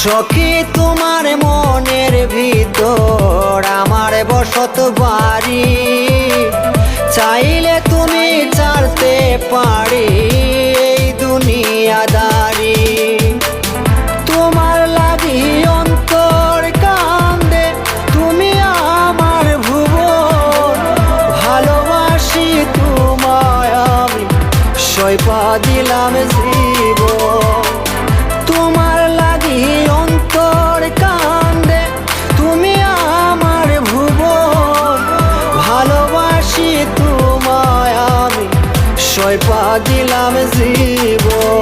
সখী তোমার মনের ভিতর আমার বসত বাড়ি, চাইলে তুমি ছাড়তে পারি এই দুনিয়াদারি। তোমার লাগি অন্তর কান্দে, তুমি আমার ভুবন, ভালোবাসি তোমায় আমি, সইপা দিলাম জীবন। তোমার লাগি অন্তর কান্দে, তুমি আমার ভুবন, ভালোবাসি তোমায় আমি, সইপা দিলাম জীবন।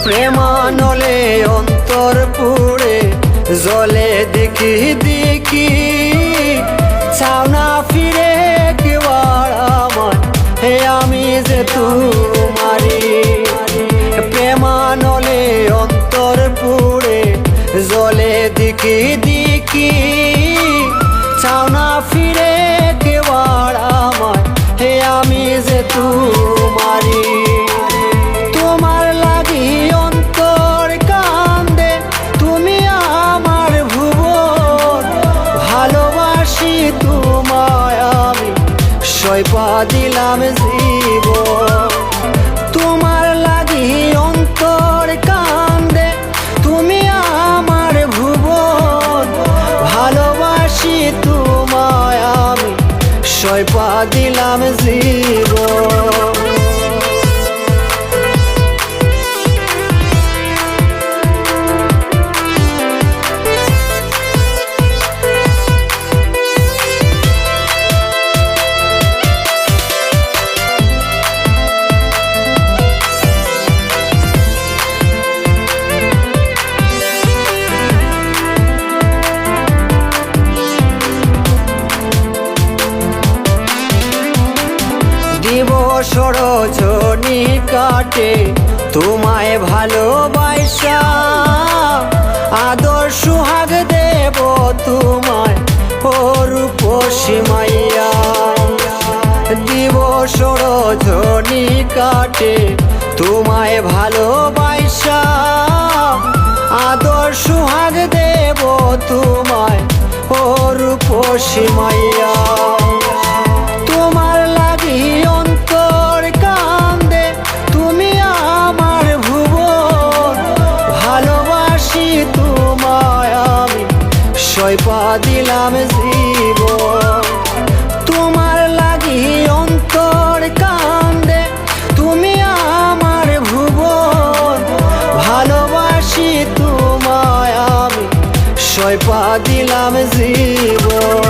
প্রেমানলে অন্তর পুড়ে জলে দেখি দেখি, চাও না ফিরে একবার আমার, হে আমি যে তোমারি। প্রেমানলে অন্তর পুড়ে জলে দেখি দেখি, চাও না ফিরে একবার আমার, হে আমি যে তোমারি। তোমার লাগি অন্তর কান্দে, তুমি আমার ভুবন, ভালোবাসি তোমায় আমি, সইপা দিলাম জীবন। তোমার লাগি অন্তর কান্দে, তুমি আমার ভুবন, ভালোবাসি তোমায় আমি, সইপা দিলাম জীবন। রজনী কাটে তোমায় ভালোবাসা, আদর সুহাগ দেব তোমায় ও রূপসী মাইয়া। দিবস রজনী কাটে তোমায় ভালোবাসা, আদর সুহাগ দেব তোমায় ও রূপসী মাইয়া। তোমার লাগি অন্তর কান্দে, তুমি আমার ভুবন, ভালোবাসি তোমায় আমি, সইপা দিলাম জীবন। তোমার লাগি অন্তর কান্দে, তুমি আমার ভুবন, ভালোবাসি তোমায় আমি, সইপা দিলাম জীবন।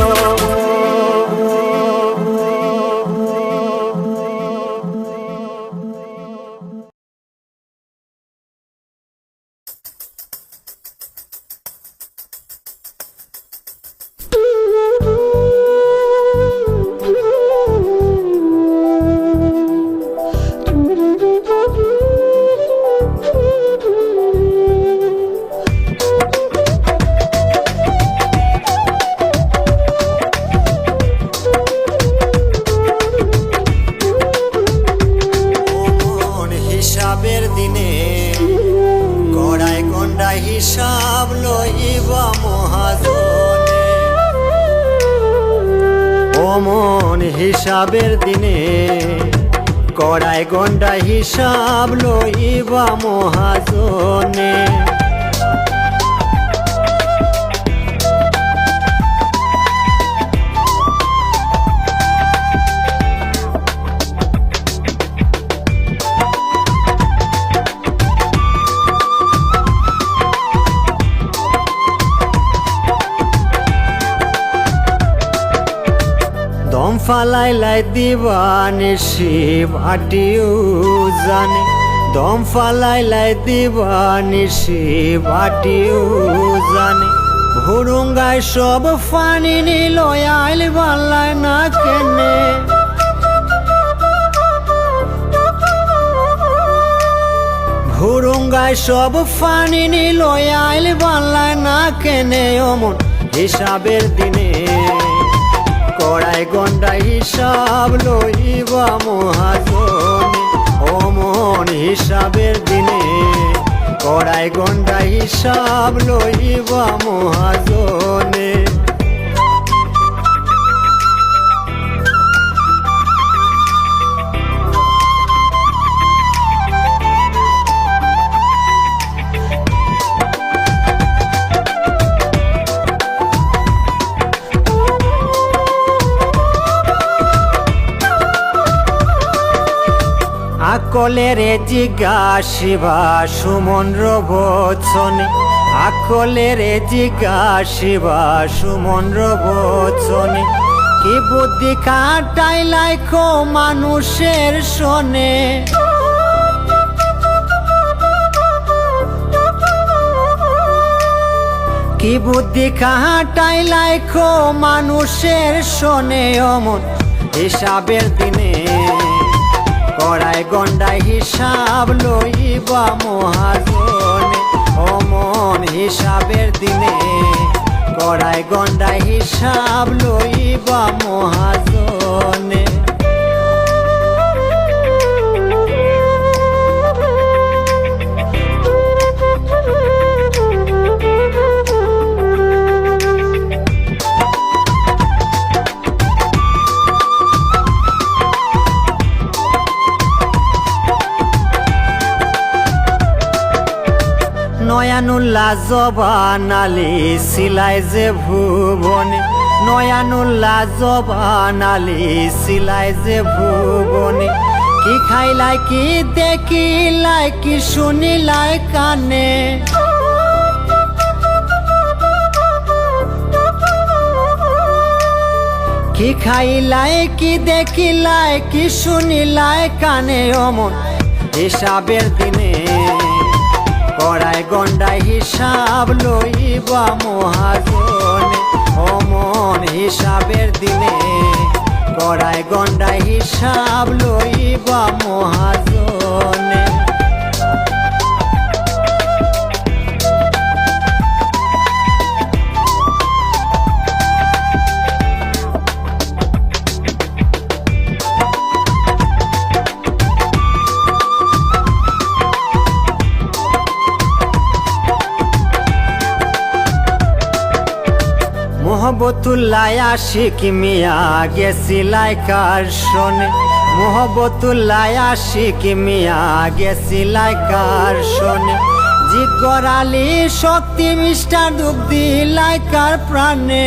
হিসাব লইবা মহাজনে, অমন হিসাবের দিনে কড়াই গন্ডা হিসাব লইবা মহাজনে। দম ফালাইলাই দিবানিশি ভাটিও জানে, দম ফালাইলাই দিবানিশি ভাটিও জানে। ভুরুঙ্গায় সব ফানি নিল আইল বাল্লায় না কেনে ভুরুঙ্গায় সব ফানি নিল আইল বাল্লায় না কেনে অমন হিসাবের দিনে কড়াই গন্ডায় হিসাব লইবা মহাজনে অমন হিসাবের দিনে কড়াই গন্ডায় হিসাব লইবা মহাজনে আকলেরে জিজ্ঞাসিবা সুমন বচনে আকলেরে জিজ্ঞাসিবা সুমন বচনে কি বুদ্ধি কাটাই লাইখো মানুষের শোনে কি বুদ্ধি কাটাই লাইখো মানুষের শোনে অমন হিসাবের দিনে কড়াই গন্ডায় হিসাব লইবা মহাজনে অমন হিসাবের দিনে কড়াই গন্ডায় হিসাব লইবা মহাজনে নয়ানুল্লাহ জবান আলী সিলাই যে ভুবনে নয়ানুল্লাহ জবান আলী সিলাই যে ভুবনে কি খাইলাই কি দেখিলাই কি শুনিলাই কানে কি খাইলাই কি দেখিলাই কি শুনিলাই কানে অমন হিসাবের দিনে কড়াই গন্ডায় হিসাব লইবা মহাজনে অমন হিসাবের দিনে কড়াই গন্ডায় হিসাব লইবা মহাজনে মোহব্বতুল্লাহ আশিক মিয়া গেছিলাই কার শোনে মোহব্বতুল্লাহ আশিক মিয়া গেছিলাই কার শোনে জিগর আলী শক্তি মিষ্টার দুঃখ দিলাই কার প্রাণে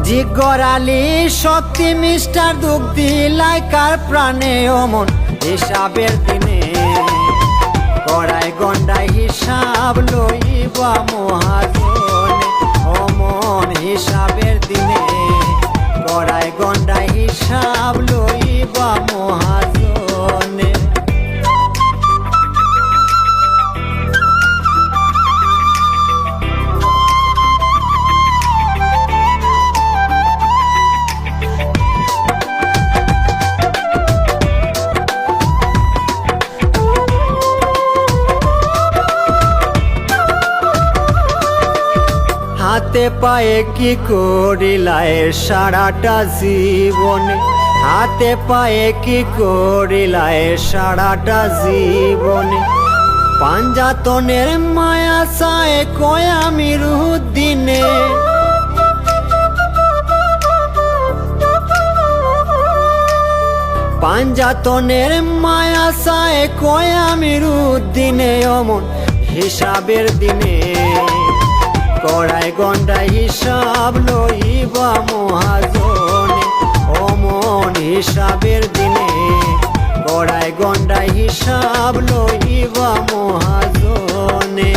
জিগর আলী শক্তি মিষ্টার দুঃখ দিলাই কার প্রাণে অমন হিসাবের দিনে কড়াই গন্ডায় হিসাব লইবা মহাজনে অমন হিসাবের দিনে কড়াই গন্ডায় হিসাব লইবা মহাজনে হাতে পায়ে কি করিলাই সারাটা জীবনে হাতে পায়ে কি করিলাই সারাটা জীবনে পাঞ্জাতনের মায়া চায় কয় আমি রুদিনে পাঞ্জাতনের মায়া চায় কয় আমি রুদিনে অমন হিসাবের দিনে কড়াই গন্ডায় হিসাব লইবা মহাজনে অমন হিসাবের দিনে কড়াই গন্ডায় হিসাব লইবা মহাজনে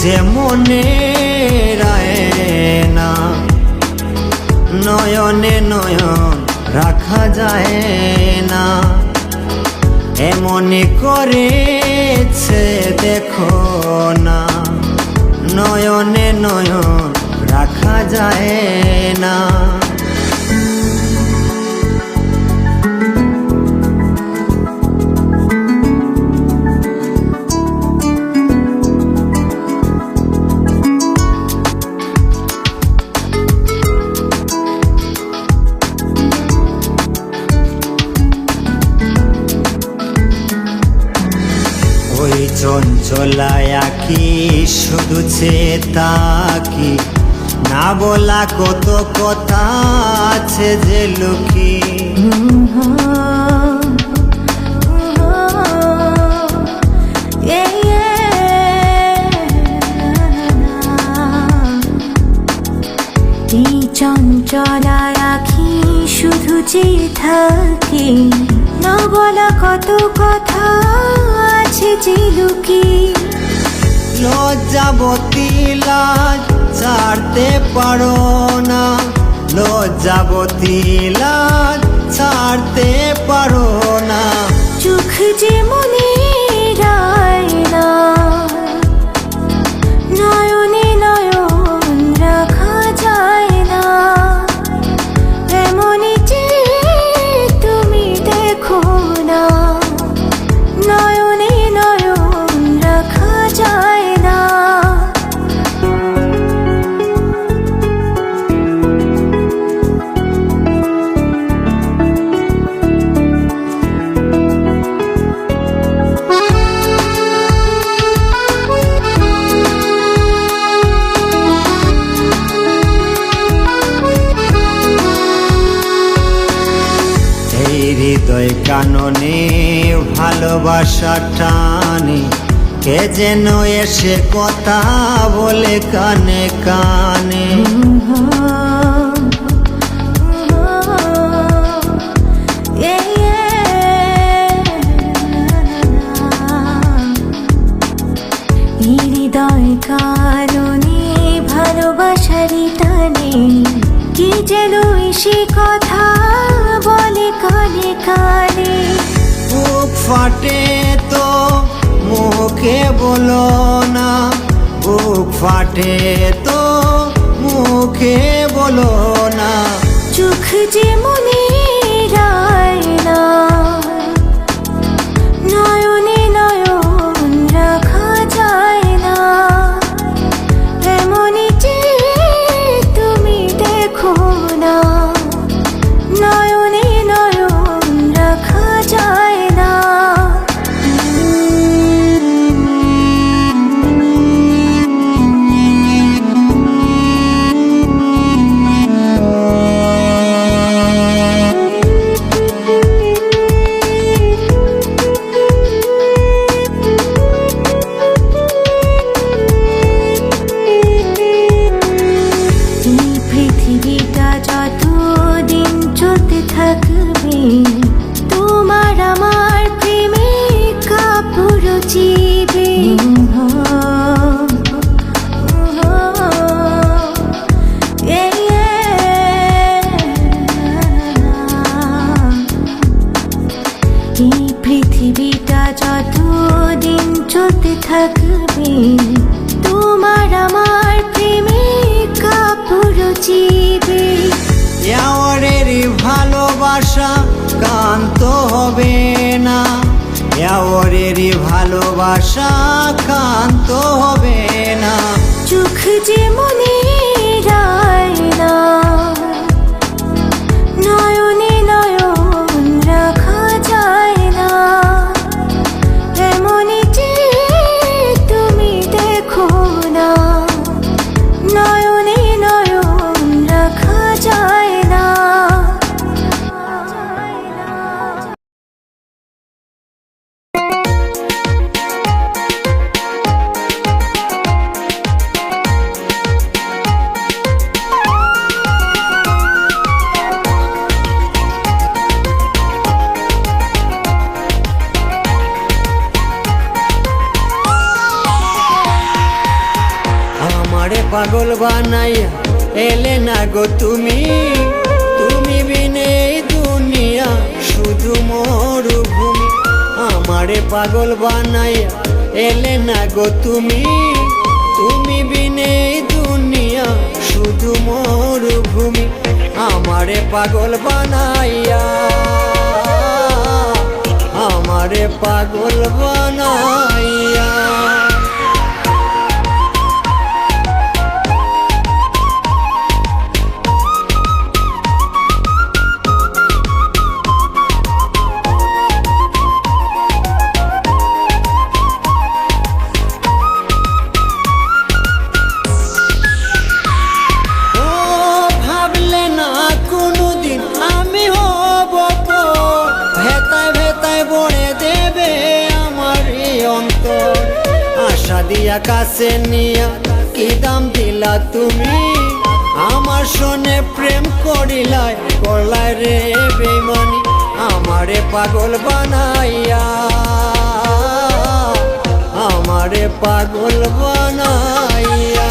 যে মনে না নয়নে নয়ন রাখা যায় না, এমনি করেছে দেখো না, নয়নে নয়ন রাখা যায় না। ওই চঞ্চলায় আঁকি শুধু চেতাকি, না বলা কত কথা আছে যে লুকি। এই চঞ্চলায় আঁকি শুধু চেয়ে থাকি, না বলা কত কথা আছে যে লুকি। লজ্জাবতী লাজ ছাড়তে পারো না, লজ্জাবতী লাজ ছাড়তে পারো না। চোখ যে মনে না নয়নে নয়ন রাখা যায় না, এমনি যে তুমি দেখো না, নয়নে নয়ন রাখা যায় না। হৃদয় কাননে ভালোবাসা টানে, কে যেন এসে কথা বলে কানে কানে। হৃদয় কাননে ভালোবাসারি টানে, কি যেন এসে কথা বলে কানে কানে। বুক ফাটে তো মুখে বলো না, বুক ফাটে তো মুখে বলো না। চোখ যে মনে না নয়নে নয়ন রাখা যায় না, এমনি যে তুমি দেখো না, নয়নে নয়ন রাখা যায় না। পৃথিবীটা যতদিন চলতে থাকবে, তোমার আমার প্রেমে কাপুরো চিবে। এই পৃথিবীটা যতদিন চলতে থাকবে, তোমার আমার প্রেমে কাপুরো চিবে। এওয়ারেরই ভালোবাসা কান্ত হবে না, এওয়ারেরই ভালোবাসা কান্ত হবে না। চোখ যে মনে না নয়নে নয়ন রাখা যায় না, এমনি যে তুমি দেখো না, নয়নে নয়ন রাখা যায় না। পাগল বানাইয়া এলে না গো তুমি। তুমি বিনে এই দুনিয়া শুধু মরুভূমি। আমারে পাগল বানাইয়া এলে না গো তুমি। তুমি বিনে এই দুনিয়া শুধু মরুভূমি। আমারে পাগল বানাইয়া, আমারে পাগল বানাইয়া। দিয়া কাছে নিয়া কি দাম দিলা তুমি। আমার সনে প্রেম করিলাই করলাই রে বেইমানি। আমারে পাগল বানাইয়া, আমারে পাগল বানাইয়া।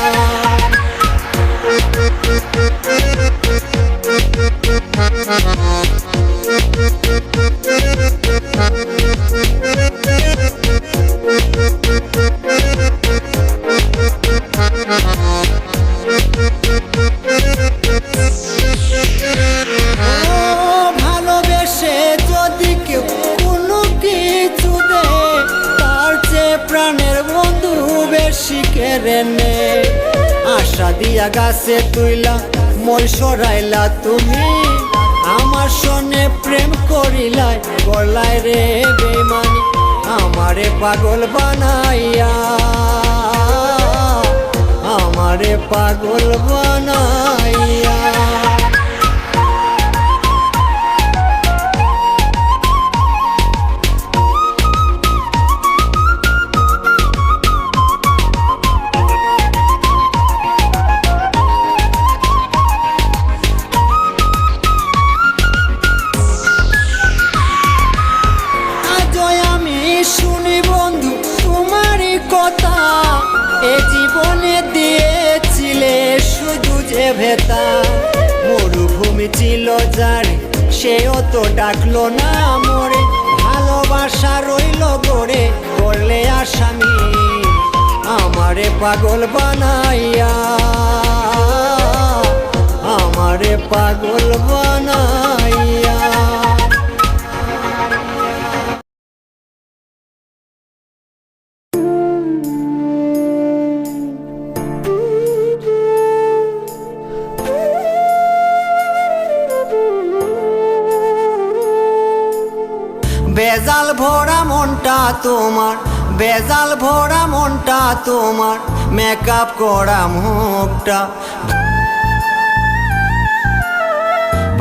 ভালোবেসে যদি কেউ কোনো কিছু দেয় তার চেয়ে প্রাণের বন্ধু বেশি কেড়ে নেয়। আশা দিয়া গাছে তুইলা মই সরাইলা তুমি। আমার সনে প্রেম করিলাই করলাই রে বেইমানি। আমারে পাগল বানাইয়া, আমারে পাগল বানাইয়া। এ জীবনে দিয়েছিলে শুধু যে ভেতা। মরুভূমি ছিল যার সেও তো ডাকলো না মরে। ভালোবাসা রইল গড়ে করলে আসামি। আমারে পাগল বানাইয়া, আমারে পাগল বানাইয়া। বেজাল ভরা মনটা তোমার, বেজাল ভরা মনটা তোমার। মেকআপ করা মুখটা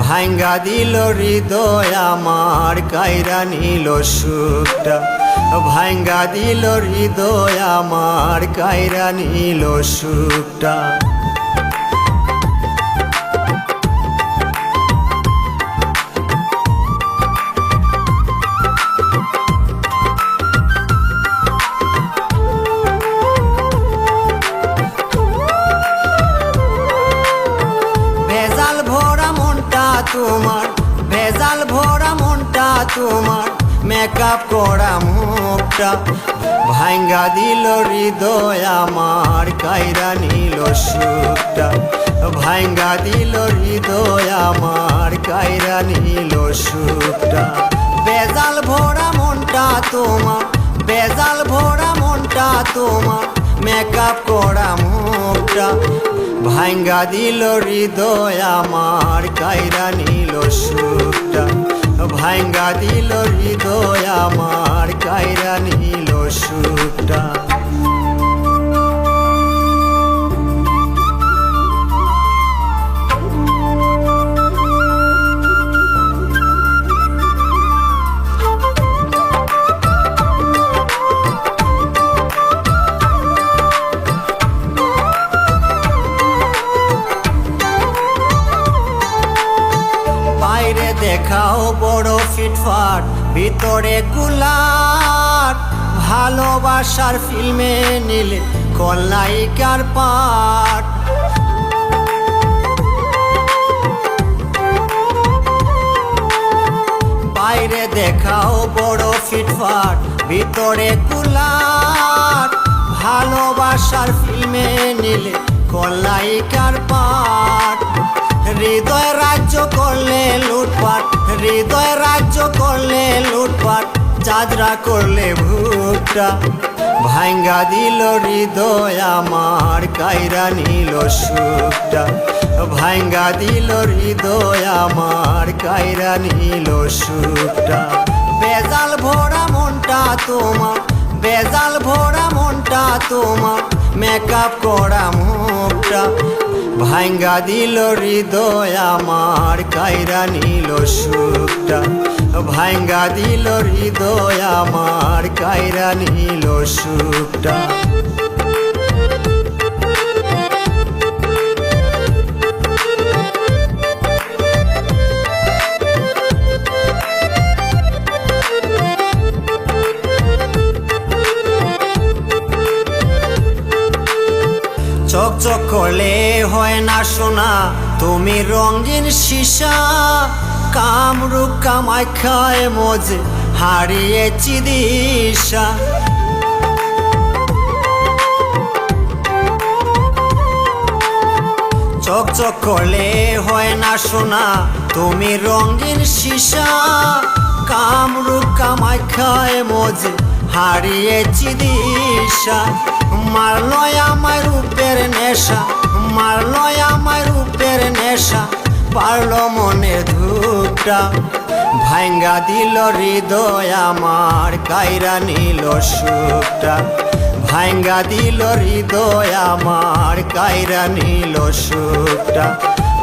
ভাঙ্গা দিল হৃদয় আমার, কাইরা নিল সুখটা। ভাঙ্গা দিল হৃদয় আমার, কাইরা নিল সুখটা। তোমার ভেজাল ভরা মনটা তোমার। মেকআপ করা মুখটা ভাঙ্গা দিল হৃদয় আমার, কাইরা নিল সুখটা। ভাঙ্গা দিল হৃদয় আমার, কাইরা নিল সুখটা। বেজাল ভরা মনটা তোমার, বেজাল ভরা মনটা তোমার। মেকআপ করা মুখটা ভাঙ্গা দিল হৃদয় আমার, কাইরা নিল সুখটা। ভাঙ্গা দিল হৃদয় আমার, কাইরা নিল সুখটা। দেখাও বড় ফিটফাট, ভিতরে গুলাট। ভালোবাসার ফিল্মে নিলে কল্লাইকার পাট। বাইরে দেখাও বড় ফিটফাট, ভিতরে কুলার। ভালোবাসার ফিল্মে নিলে কল্লাইকার পাট। হৃদয় রাজ্য করলে লুটপাট, হৃদয় রাজ্য করলে লুটপাট, চাঁদরা করলে ভুট্টা। ভাঙ্গা দিল হৃদয় আমার, কাইরা নিল সুখটা। ভাঙ্গা দিল হৃদয় আমার, কাইরা নিল সুখটা। বেজাল ভরা মনটা তোমার, বেজাল ভরা মনটা তোমার, মেকআপ করা মুখটা। ভাঙ্গা দিল হৃদয় আমার, কাইরা নিল সুখটা। ভাঙ্গা দিল হৃদয় আমার, কাইরা নিল সুখটা। চকচক করলে হয় না সোনা, তুমি রঙিন সীসা। কামরূপ কামাখ্যায় মজে হারিয়েছি দিশা। চকচক করলে হয় না সোনা, তুমি রঙিন সীসা। কামরূপ কামাখ্যায় মজে হারিয়েছি দিশা। মারলো আমায় রূপের নেশা, মারলো আমায় রূপের নেশা, পারলো মনের ধূপটা। ভাঙ্গা দিল হৃদয় আমার, কাইরা নিল সুখটা। ভাঙ্গা দিল হৃদয় আমার, কাইরা নিল সুখটা।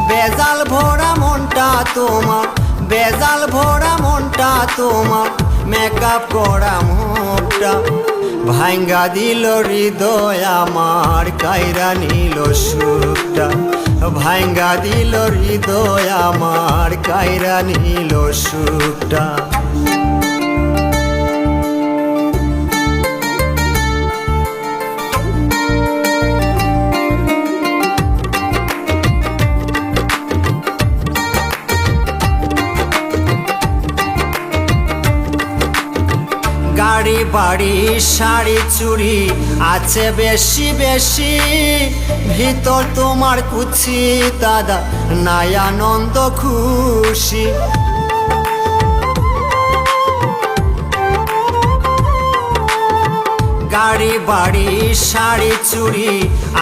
বেজাল ভরা মনটা তোমার, বেজাল ভরা মনটা তোমার, মেকআপ করা মুখটা। ভাঙ্গা দিল হৃদয় আমার, কাইরা নিল সুখটা। ভাঙ্গা দিল হৃদয় আমার, কাইরা নিল সুখটা। গাড়ি বাড়ি শাড়ি চুড়ি আছে বেশি বেশি, ভিতর তোমার কুচি দাদা নাই আনন্দ খুশি। গাড়ি বাড়ি শাড়ি চুড়ি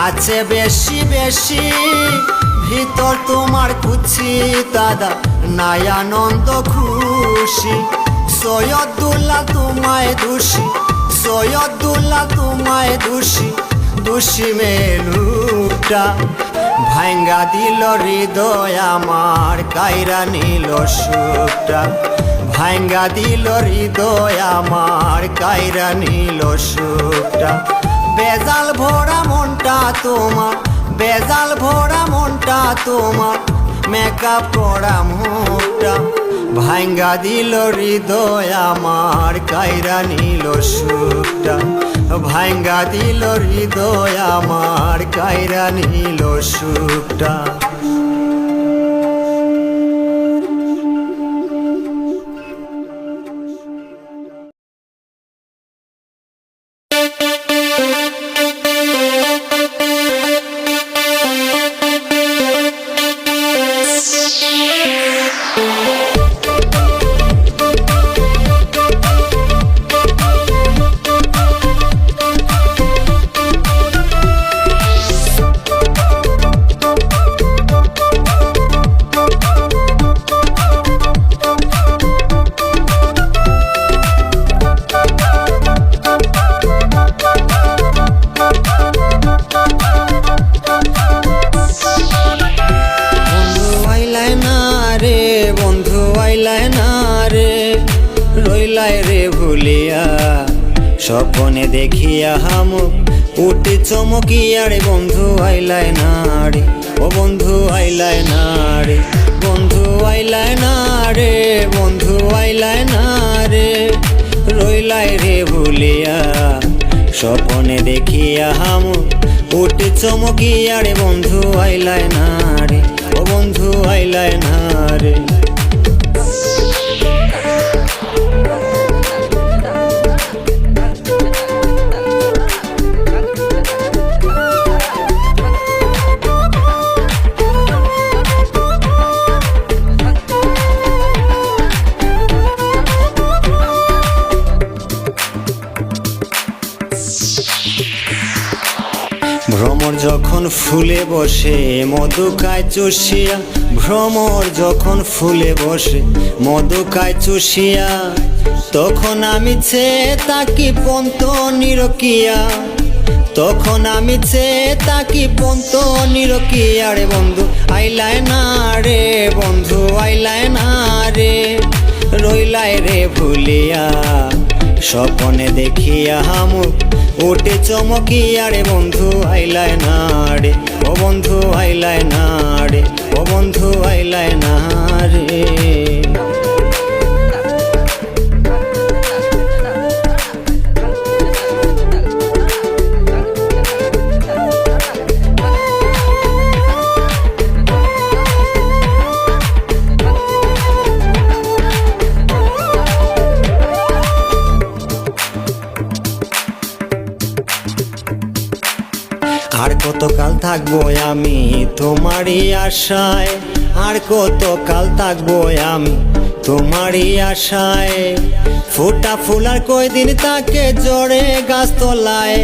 আছে বেশি বেশি, ভিতর তোমার কুচি দাদা নাই আনন্দ খুশি। সৈয়দুল্লাহ তোমায় দোষী, সৈয়দুল্লাহ তোমায় দোষী, দোষী মেলুটা। ভাঙ্গা দিল হৃদয় আমার, কাইরা নিল সুখটা। ভাঙ্গা দিল হৃদয় আমার, কাইরা নিল সুখটা। বেজাল ভরা মনটা তোমার, বেজাল ভরা মনটা তোমার, মেকআপ করা মুখটা। ভাঙ্গা দিল হৃদয় আমার, কাইরা নিল সুখটা। ভাঙ্গা দিল হৃদয় আমার, কাইরা নিল সুখটা। স্বপ্নে দেখিয়া হামুক উঠে চমকিয়া রে বন্ধু আইলাই না রে, ও বন্ধু আইলাই না রে, বন্ধু আইলাই না রে, বন্ধু আইলাই না রে। রইলাই রে ভুলিয়া স্বপনে দেখিয়া হামু উঠে চমকিয়া রে বন্ধু আইলায় না রে, ও বন্ধু আইলায় না রে। ভ্রমর যখন ফুলে বসে মধু খায় চুষিয়া, ভ্রমর যখন ফুলে বসে মধু খায় চুষিয়া, তখন আমি চেয়ে তাকি পন্ত নিরকিয়া, তখন আমি চেয়ে তাকি পন্ত নিরকিয়া রে বন্ধু আইলায় না রে, বন্ধু আইলায় না রে, রইলায় রে ভুলিয়া। স্বপনে দেখিয়া হামু উঠে চমকিয়া রে বন্ধু আইলায় না রে, ও বন্ধু আইলায় না রে, ও বন্ধু আইলায় না রে। আর কতকাল থাকবো আমি তোমারই আশায়, আর কতকাল থাকবো আমি তোমারই আশায়, ফুটা ফুলার কয়দিন তাকে জড়ে গাছ তলায়,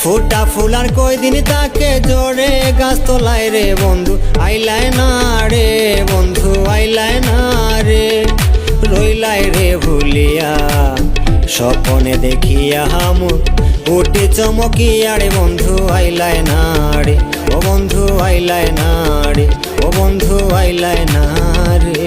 ফুটা ফুলার কয়দিন তাকে জড়ে গাছ তলায় রে বন্ধু আইলায় না রে, বন্ধু আইলায় না রে, রইলায় রে ভুলিয়া। স্বপনে দেখিয়া হামু উঠে চমকিয়া রে বন্ধু আইলায় না রে, ও বন্ধু আইলায় না রে, ও বন্ধু আইলায় না রে।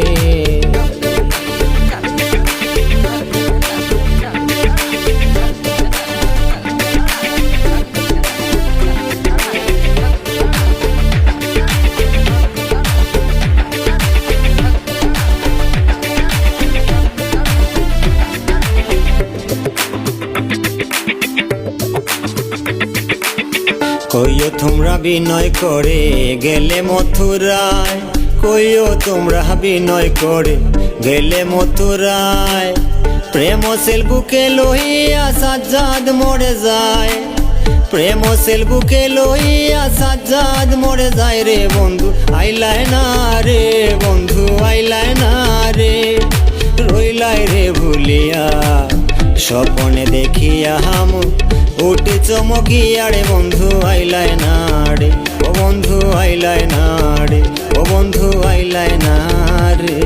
কইও তোমরা বিনয় করে গেলে মথুরায়, কইও তোমরা বিনয় করে গেলে মথুরায়, প্রেম সেল বুকে লইয়া সাজ্জাদ মরে যায়, প্রেম সেল বুকে লইয়া সাজ্জাদ মরে যায় রে বন্ধু আইলায় না রে, বন্ধু আইলায় না রে, রইলায় রে ভুলিয়া। স্বপনে দেখিয়া হামু উঠে চমকিয়া রে বন্ধু আইলায় না রে, ও বন্ধু আইলায় না রে, ও বন্ধু আইলায় না রে।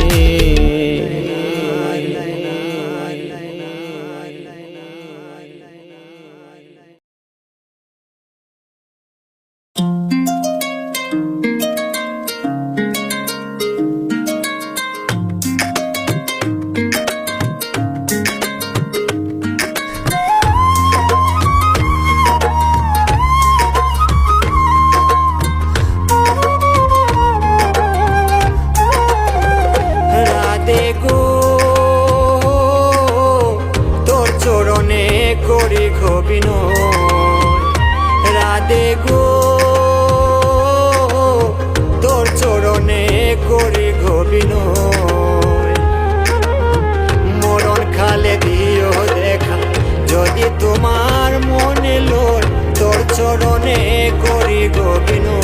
রাধে গো তোর চরণে করি গোবিনয়, মরণ খালে দিও দেখা যদি তোমার মনে লোর, তোর চরণে করি গোবিনয়।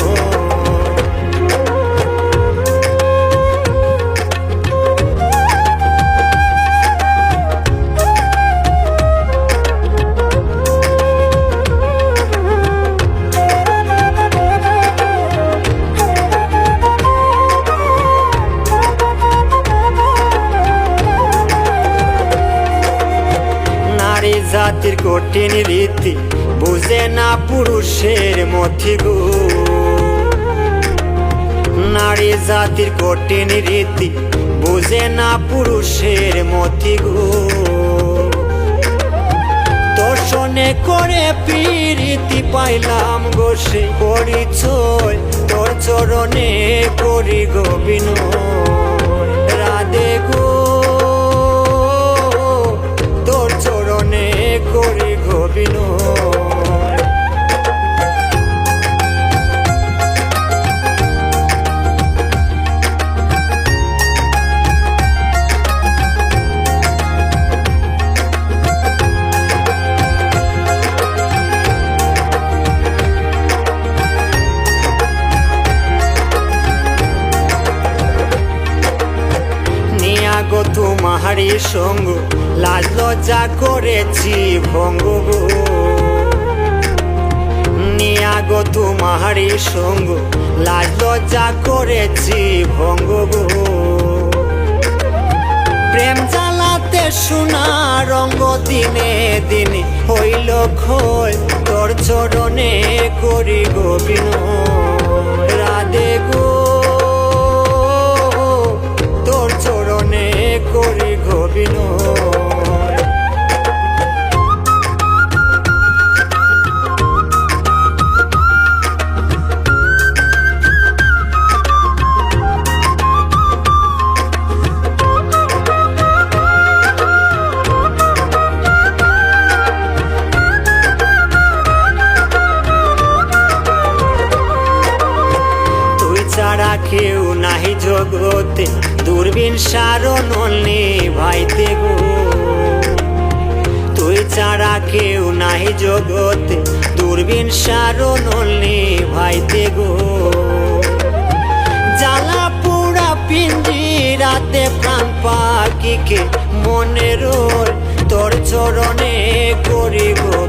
জাতির কঠিন রীতি বুঝে না পুরুষের মধ্যে গো, নারী জাতির কঠিন রীতি বুঝে না পুরুষের মধ্যে গো, দর্শনে করে প্রীতি পাইলাম গো সে পরিচয়, তোর চরণে করি গোবিনয়। রাধে গো তোর চরণে করি গোবিনয়। তোমারই সঙ্গ, লাজ লজ্জা করেছি ভঙ্গ গো। নিয়া গো তোমারই সঙ্গ, লাজ লজ্জা করেছি ভঙ্গ গো। প্রেম জ্বালাতে সোনা রঙ্গ দিনে দিনে হইল ক্ষয়, তোর চরণে করি গো বিনয়। রাধে গো তোর চরণে করি গো বিনয়। ছাড়া কেউ নাহি জগতে, দূরবীন সারণ ভাইতে গো। তুই ছাড়া কেউ নাহি জগতে, দূরবীন সারণ ভাইতে গো। জ্বালা পুরা পিঞ্জিরাতে প্রাণ পাখিকে মনে রোল, তোর চরণে করি গো